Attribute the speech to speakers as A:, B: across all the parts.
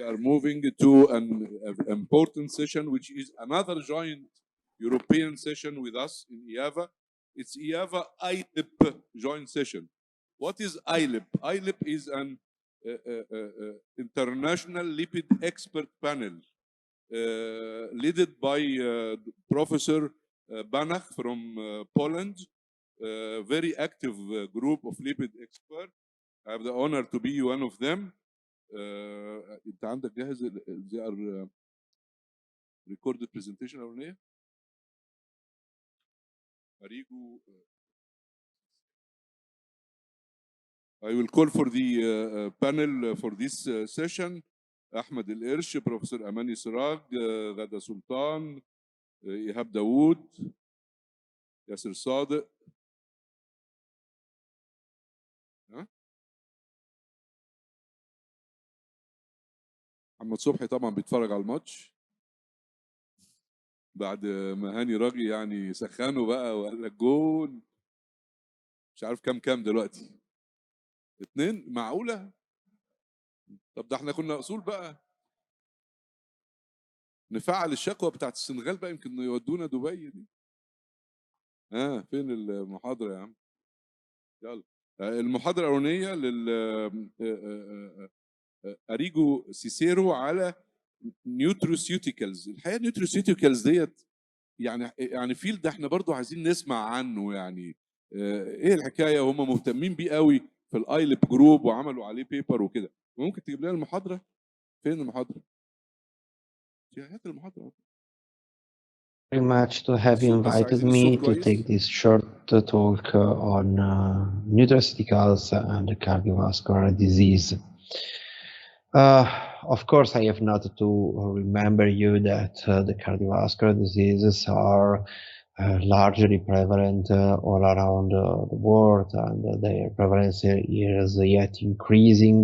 A: are moving to an important session, which is another joint European session with us in IAVA. It's IAVA ILIP joint session. What is ILIP? ILIP is an international lipid expert panel led by Professor Banach from Poland, very active group of lipid experts. I have the honor to be one of them. انت عندك جاهز they are recorded presentation الاولانيه Arrigo. I will call for the panel for this session. أحمد القرش, Professor أماني سراج, غادة سلطان, إيهاب داوود, ياسر صادق. محمد صبحي طبعا بيتفرج على الماتش بعد ما هاني راجي يعني سخنه بقى وقال لك جون. مش عارف كام دلوقتي. 2 معقولة؟ طب ده احنا كنا اصول بقى. نفعل الشكوى بتاعت السنغال بقى يمكن يودونا دبي دي. فين المحاضرة يا عم؟ يلا. المحاضرة الأولانية أريجو سيسيرو على نيوتروسيوتيكالز. الحقيقة نيوتروسيوتيكالز ديت يعني فيلد احنا برضو عايزين نسمع عنه. يعني ايه الحكاية؟ وهم مهتمين بيه قوي في الايلب جروب وعملوا عليه بيبر وكده. ممكن تجيب لنا المحاضرة؟ فين المحاضرة؟ هات المحاضرة.
B: Very much to have invited me to take this short talk on nutraceuticals and cardiovascular disease. Of course, I have not to remember you that the cardiovascular diseases are largely prevalent all around the world, and their prevalence is yet increasing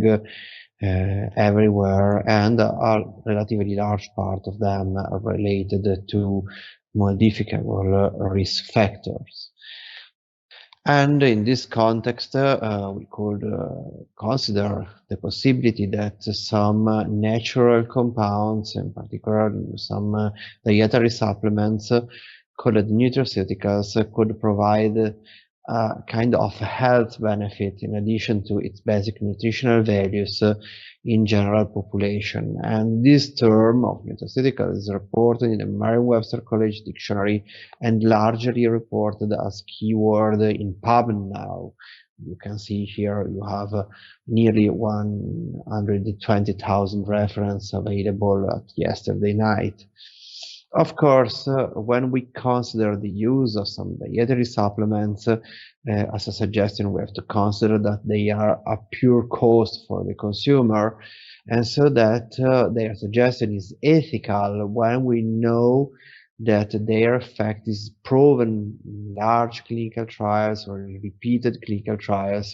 B: everywhere, and a relatively large part of them are related to modifiable risk factors. And in this context, we could consider the possibility that some natural compounds, in particular some dietary supplements called nutraceuticals, could provide a kind of health benefit in addition to its basic nutritional values in general population. And this term of nutraceutical is reported in the Merriam-Webster College Dictionary and largely reported as keyword in PubMed now. You can see here you have nearly 120,000 references available at yesterday night. Of course, when we consider the use of some dietary supplements as a suggestion, we have to consider that they are a pure cost for the consumer, and so that their suggestion is ethical when we know that their effect is proven in large clinical trials or in repeated clinical trials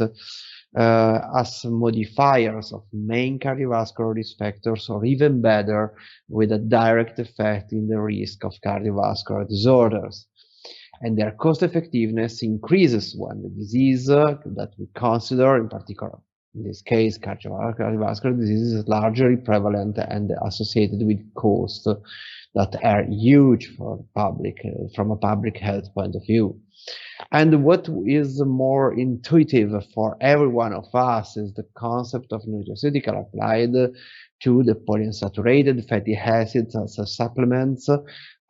B: as modifiers of main cardiovascular risk factors, or even better, with a direct effect in the risk of cardiovascular disorders. And their cost effectiveness increases when the disease that we consider, in particular, in this case, cardiovascular disease, is largely prevalent and associated with costs that are huge for public, from a public health point of view. And what is more intuitive for every one of us is the concept of nutraceutical applied to the polyunsaturated fatty acids as supplements,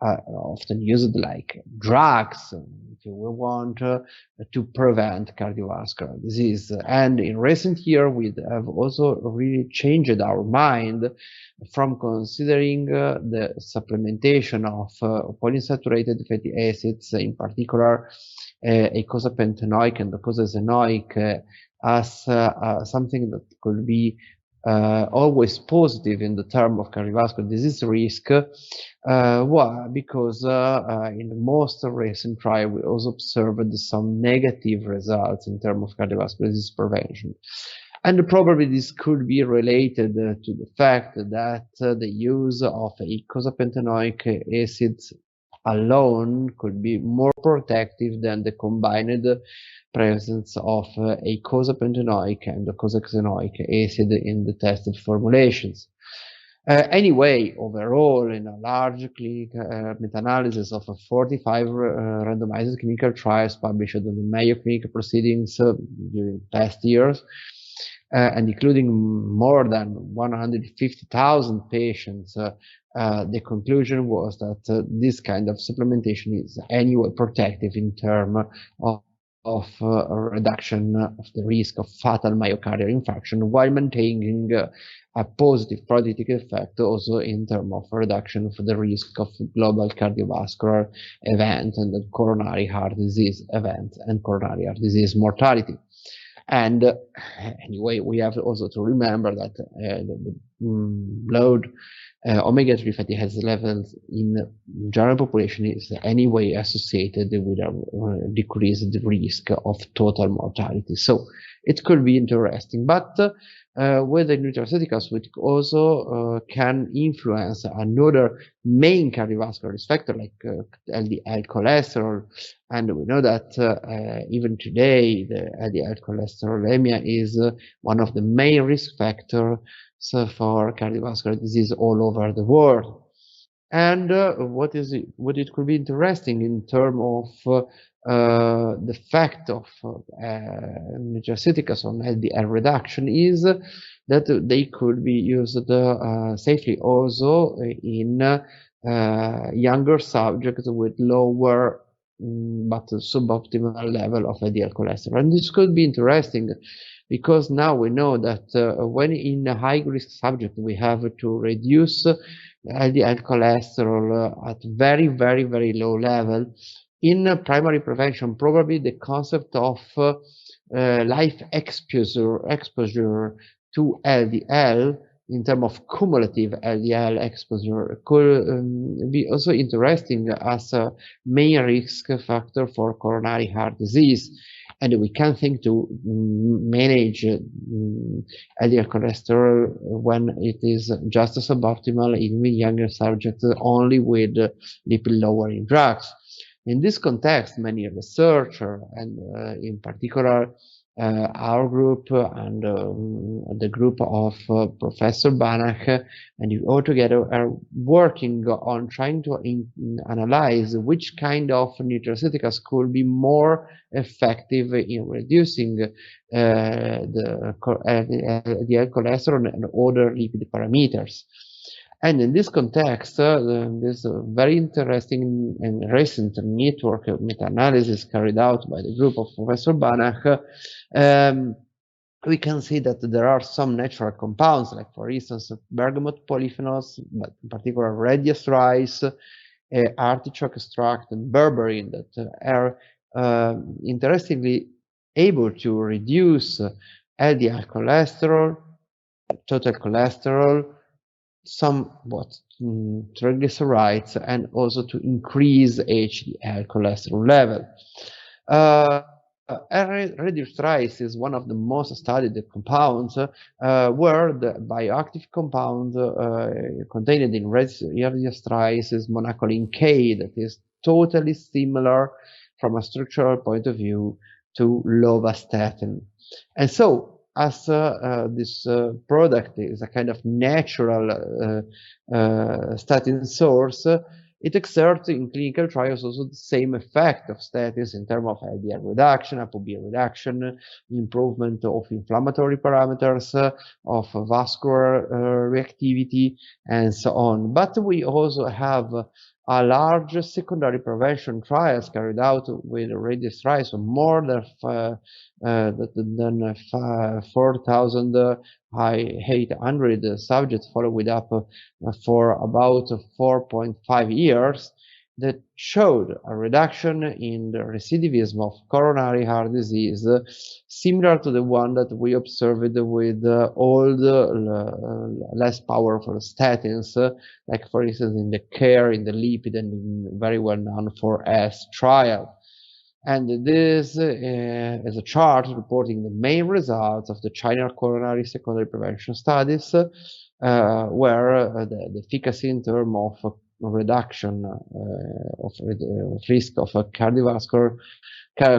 B: often used like drugs, if you want, to prevent cardiovascular disease. And in recent years, we have also really changed our mind from considering the supplementation of polyunsaturated fatty acids, in particular eicosapentaenoic and docosahexaenoic, as something that could be always positive in the term of cardiovascular disease risk. Why? Because in the most recent trial, we also observed some negative results in terms of cardiovascular disease prevention. And probably this could be related to the fact that the use of eicosapentaenoic acids alone could be more protective than the combined presence of eicosapentaenoic and docosahexaenoic acid in the tested formulations. Anyway, overall, in a large clinical meta-analysis of 45 randomized clinical trials published on the Mayo Clinical Proceedings during past years, and including more than 150,000 patients, the conclusion was that this kind of supplementation is anyway protective in terms of a reduction of the risk of fatal myocardial infarction while maintaining a positive protective effect also in terms of reduction of the risk of global cardiovascular event and the coronary heart disease event and coronary heart disease mortality. And anyway, we have also to remember that the blood omega-3 fatty acid levels in general population is anyway associated with a decreased risk of total mortality. So it could be interesting, but with the nutraceuticals, which also can influence another main cardiovascular risk factor like LDL cholesterol, and we know that even today the LDL cholesterolemia is one of the main risk factors for cardiovascular disease all over the world. And what it could be interesting in terms of the fact of nutraceuticals on LDL reduction is that they could be used safely also in younger subjects with lower but suboptimal level of LDL cholesterol. And this could be interesting because now we know that when in a high-risk subject we have to reduce LDL cholesterol at very, very, very low level. In primary prevention, probably the concept of life exposure to LDL in terms of cumulative LDL exposure could be also interesting as a main risk factor for coronary heart disease. And we can think to manage LDL cholesterol when it is just suboptimal in younger subjects only with lipid-lowering drugs. In this context, many researchers, and in particular our group and the group of Professor Banach, and you all together are working on trying to analyze which kind of nutraceuticals could be more effective in reducing the LDL cholesterol and other lipid parameters. And in this context, this very interesting and recent network meta-analysis carried out by the group of Professor Banach, we can see that there are some natural compounds, like for instance, bergamot polyphenols, but in particular radius rice, artichoke extract, and berberine that are interestingly able to reduce LDL cholesterol, total cholesterol, somewhat triglycerides, and also to increase HDL cholesterol level. Radius rice is one of the most studied compounds where the bioactive compound contained in radius rice is monacolin K, that is totally similar from a structural point of view to lovastatin. And so as this product is a kind of natural statin source, it exerts in clinical trials also the same effect of statins in terms of LDL reduction, ApoB reduction, improvement of inflammatory parameters, of vascular reactivity, and so on. But we also have a large secondary prevention trials carried out with radius rice, so more than 4,800 subjects followed up for about 4.5 years, that showed a reduction in the recidivism of coronary heart disease similar to the one that we observed with all the less powerful statins, like for instance in the CARE, in the lipid, and very well known 4S trial. And this is a chart reporting the main results of the China coronary secondary prevention studies, where the efficacy in terms of reduction of risk of cardiovascular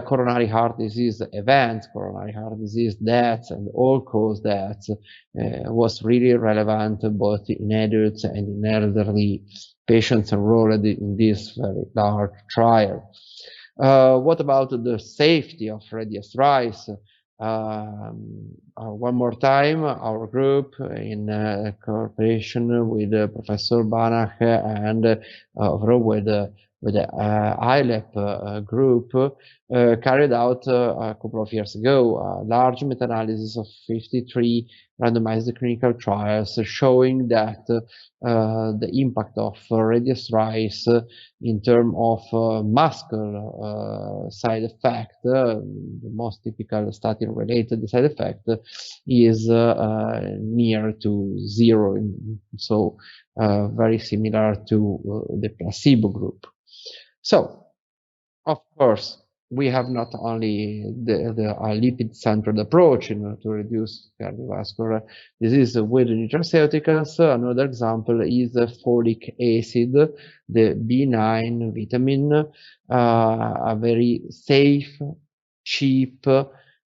B: coronary heart disease events, coronary heart disease deaths, and all-cause deaths was really relevant both in adults and in elderly patients enrolled in this very large trial. What about the safety of radius rise? One more time, our group, in cooperation with Professor Banach and with the ILEP group, carried out a couple of years ago a large meta-analysis of 53 randomized clinical trials showing that the impact of radius rise in terms of muscle side effect, the most typical statin-related side effect, is near to zero, so very similar to the placebo group. So, of course, we have not only the lipid-centered approach in order to reduce cardiovascular disease with nutraceuticals. Another example is folic acid, the B9 vitamin, a very safe, cheap,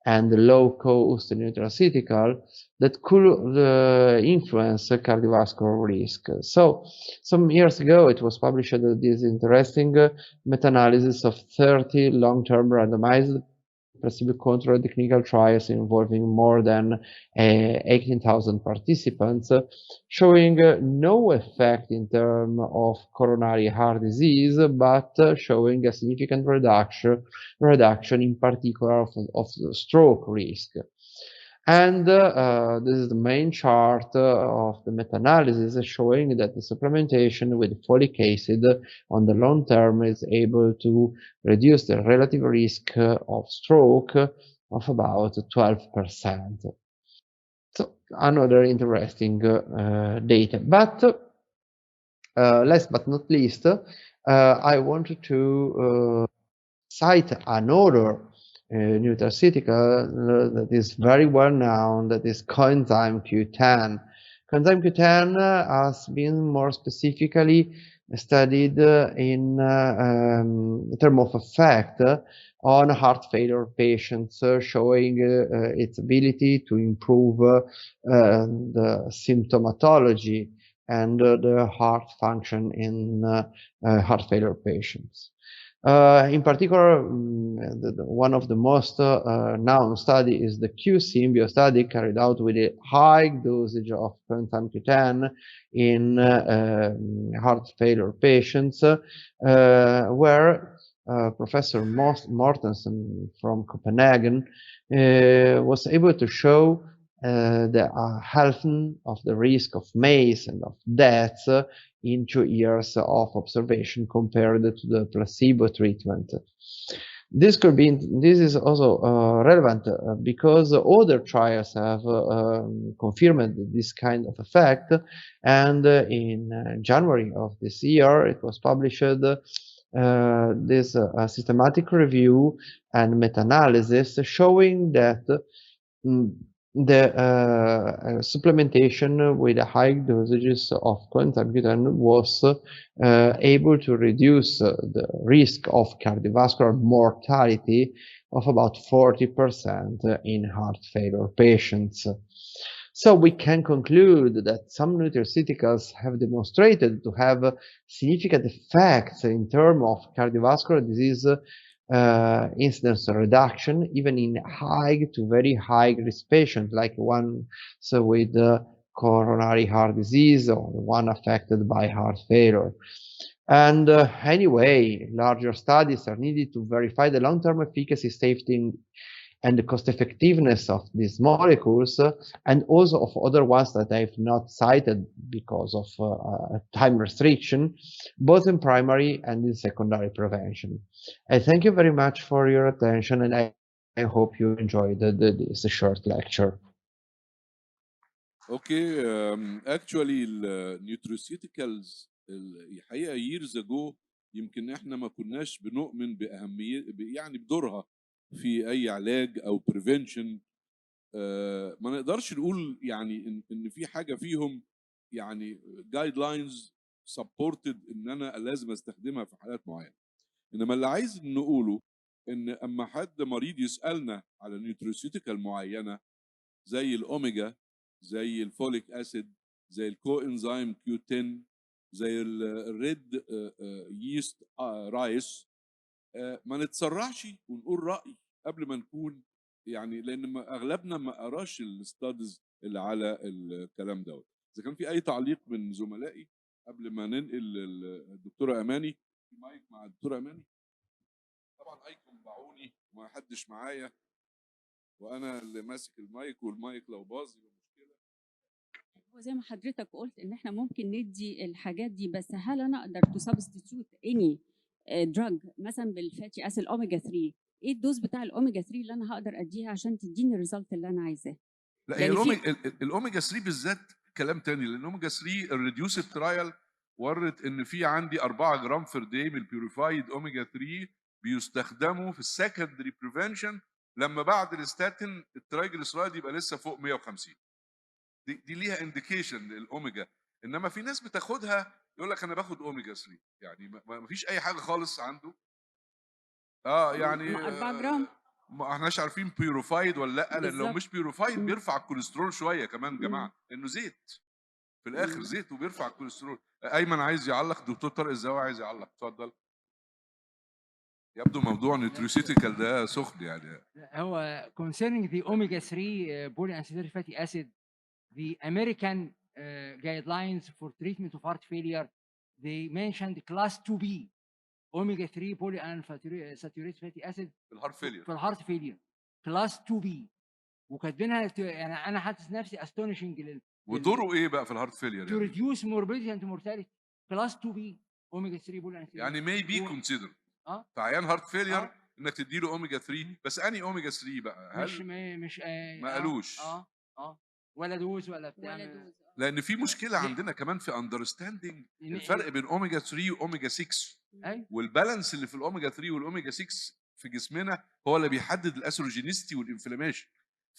B: and low-cost nutraceutical that could influence cardiovascular risk. So, some years ago, it was published this interesting meta-analysis of 30 long-term randomized placebo-controlled clinical trials involving more than 18,000 participants, showing no effect in terms of coronary heart disease, but showing a significant reduction in particular of stroke risk. And this is the main chart of the meta-analysis showing that the supplementation with folic acid on the long term is able to reduce the relative risk of stroke of about 12%. So another interesting data. But last but not least, I wanted to cite another nutraceutical that is very well known, that is coenzyme Q10. Coenzyme Q10 has been more specifically studied in terms of effect on heart failure patients, showing its ability to improve the symptomatology and the heart function in heart failure patients. In particular, one of the most known study is the Q-Symbio study carried out with a high dosage of coenzyme Q10 in heart failure patients, where Professor Mortensen from Copenhagen was able to show the halving of the risk of MACE and of deaths in 2 years of observation compared to the placebo treatment. This is also relevant because other trials have confirmed this kind of effect, and in January of this year it was published this systematic review and meta-analysis showing that the supplementation with high dosages of coenzyme Q10 was able to reduce the risk of cardiovascular mortality of about 40% in heart failure patients. So we can conclude that some nutraceuticals have demonstrated to have significant effects in terms of cardiovascular disease incidence reduction, even in high to very high risk patients, like one with coronary heart disease or one affected by heart failure. And anyway, larger studies are needed to verify the long-term efficacy, safety, and the cost effectiveness of these molecules, and also of other ones that I've not cited because of time restriction, both in primary and in secondary prevention. I thank you very much for your attention, and I hope you enjoyed this short lecture.
A: Okay, actually nutraceuticals الحقيقه years ago يمكن احنا ما كناش بنؤمن باهميه يعني بدورها في اي علاج او بريفنشن. ما نقدرش نقول يعني ان في حاجه فيهم يعني جايد لاينز سبورتد ان انا لازم استخدمها في حالات معينه. انما اللي عايز نقوله ان اما حد مريض يسالنا على نيوتروسيوتيكال معينه زي الاوميجا، زي الفوليك اسيد، زي الكو انزيم كيو 10، زي الريد ييست رايس، ما نتسرعش ونقول راي قبل ما نكون يعني، لان اغلبنا ما قراش الستادز اللي على الكلام دوت. اذا كان في اي تعليق من زملائي قبل ما ننقل الدكتوره اماني. المايك مع الدكتوره اماني. طبعا ايكم باعوني وما حدش معايا وانا اللي ماسك المايك، والمايك لو باظ يبقى مشكله.
C: هو زي ما حضرتك قلت ان احنا ممكن ندي الحاجات دي، بس هل انا اقدر تو سبستيتيوت اني دراج مثلا بالفاتي اسيد اوميجا 3؟ ايه الدوز بتاع الاوميجا 3 اللي انا هقدر اديها عشان تديني الريزلت اللي انا عايزاه؟
A: لا هي الاوميجا 3 بالذات كلام تاني، لان الاوميجا 3 الريديوسد ترايل ورت ان في عندي 4 جرام في داي من البيوريفايد اوميجا 3 بيستخدموا في السكندري بريفنشن لما بعد الستاتين الترايجليسرايد يبقى لسه فوق 150. دي ليها انديكيشن للاوميجا. انما في ناس بتاخدها يقول لك انا باخد اوميجا 3، يعني ما فيش اي حاجه خالص عنده. يعني
C: 4 جرام
A: ما احناش عارفين بيوروفايد ولا لا، لان لو مش بيوروفايد بيرفع الكوليسترول شويه كمان يا جماعه، لانه زيت في الاخر، زيت وبيرفع الكوليسترول. ايمن عايز يعلق، دكتور طارق الزواوي عايز يعلق، اتفضل. يبدو موضوع نيوتريسيتيكال ده سخن يعني.
D: هو concerning the omega 3 polyunsaturated fatty acid, the American guidelines for treatment of heart failure, they mentioned class 2B omega 3 polyunsaturated fatty acid
A: في الهارت فيلير.
D: في الهارت فيلير class 2B، وكاتبينها يعني انا حاسس نفسي astonishing.
A: ودوره ايه بقى في الهارت فيلير؟
D: to reduce morbidity and mortality class 2B omega 3 polyunsaturated
A: يعني may be considered في عيان هارت فيلير انك تدي له اوميجا 3. بس اني اوميجا 3 بقى؟ هل
D: مش
A: ما قالوش
D: ولا دوز ولا بتاع،
A: لان في مشكله عندنا كمان في اندرستاندينج الفرق بين اوميجا 3 واوميجا 6 والبالانس اللي في الاوميجا 3 والاوميجا 6 في جسمنا هو اللي بيحدد الاثروجينيستي والانفلاميشن.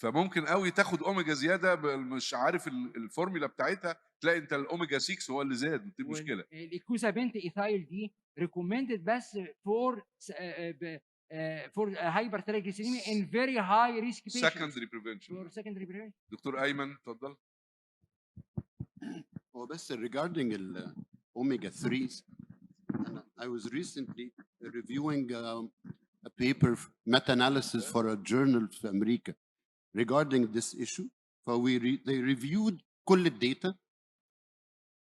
A: فممكن قوي تاخد اوميجا زياده مش عارف الفورمولا بتاعتها، تلاقي انت الاوميجا 6 هو اللي زاد، دي مشكله.
D: الايكوزابنت ايثايل دي ريكومندد بس for hypertriglyceridemia in very high risk patients.
A: Secondary prevention.
D: For secondary prevention.
A: دكتور ايمن اتفضل.
E: هو بس regarding omega 3s, I was recently reviewing a paper meta-analysis for a journal في أمريكا regarding this issue. They reviewed كل الداتا,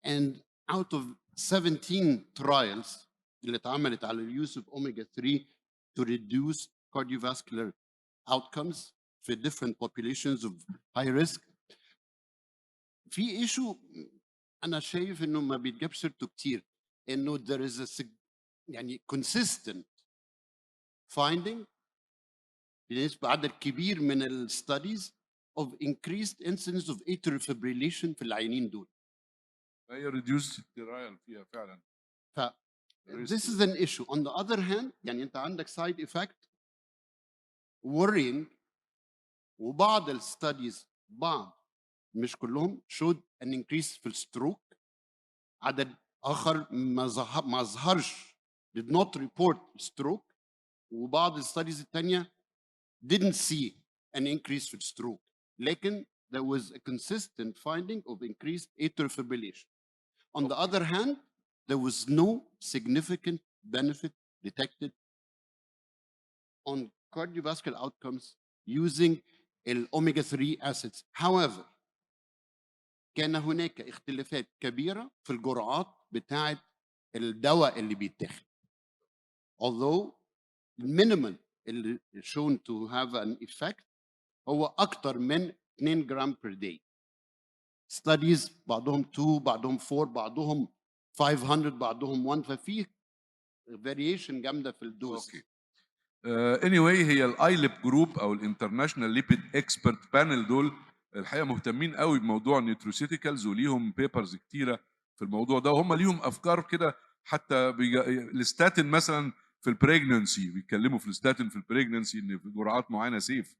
E: and out of 17 trials اللي اتعملت على ال use of omega 3 to reduce cardiovascular outcomes في different populations of high risk, في issue أنا شايف إنه ما بيتجابش سيرته كتير، إنه there is a يعني consistent finding بالنسبة لعدد كبير من ال studies of increased incidence of atrial fibrillation في العيانين دول.
A: هي reduced trial فيها فعلا.
E: This is an issue. On the other hand, يعني أنت عندك side effect worrying, وبعض ال studies مش كلهم showed an increase في الستروك. عدد آخر ما ظهرش did not report stroke, وبعض الستاديز الثانية didn't see an increase في stroke, لكن there was a consistent finding of increased atrial fibrillation. On the other hand, there was no significant benefit detected on cardiovascular outcomes using omega 3 acids. However, كان هناك اختلافات كبيرة في الجرعات بتاعة الدواء اللي بيتاخد. Although minimal اللي shown to have an effect هو أكتر من 2 جرام per day. Studies بعضهم 2 بعضهم 4 بعضهم 500 بعضهم 1، ففي variation جامدة في الدوز.
A: anyway هي الايليب جروب او الانترناشونال ليبيد اكسبرت بانل دول الحقيقه مهتمين قوي بموضوع النيوتروسيتيكالز وليهم بيبرز كتيره في الموضوع ده، وهم ليهم افكار كده. حتى الستاتين مثلا في البريجننسي بيتكلموا في الستاتين في البريجننسي ان في جرعات معينه سيف.